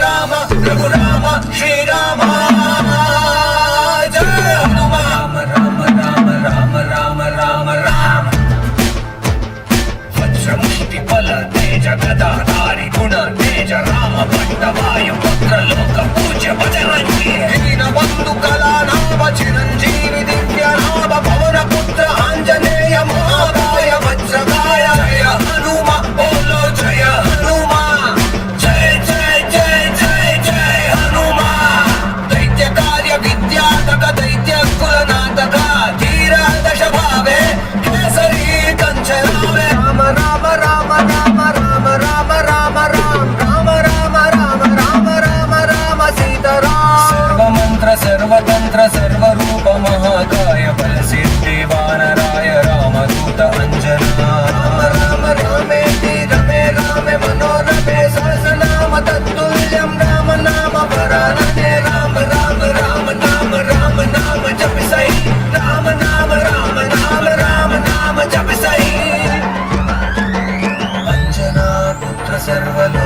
రామ రఘురామ శ్రీరామ జయ హనుమాన్ రామ రామ రామ రామ రామ రామ వజ్రముష్టి బల తేజ గదాధారి గుణ తేజ రామ పట్టవాయు వక్రలోక పూజ్య భజరంగి దీన బంధు కళానామ చిరంజీవి దివ్య నామ పవన పుత్ర ఆంజనేయ మహాకాయ వజ్రకాయ జయ హనుమ బోలో జయ హనుమ జయ జయ జయ జయ జయ హనుమ దైత్య కార్య విద్యాతక దైత్య కులనాటక ధీర దశ భావే కేసరి కంచరావే రామ రామ రామ రామ రామ రామ రామ రామ రామ రామ రామ రామ రామ సీతారామ సర్వమంత్ర సర్వతంత్ర సర్వరూప మహాకాయ బల సిద్ధి వానరాయ రామదూత అంజనా రామ రామ రామేతి రమే రామే మనోరమే సహస్రనామ తత్తుల్యం రామ నామ వరాననే రామ రామ రామ నామ రామ నామ జపసై రామ నామ రామ నామ రామ నామ జపసై అంజనా పుత్ర సర్వలో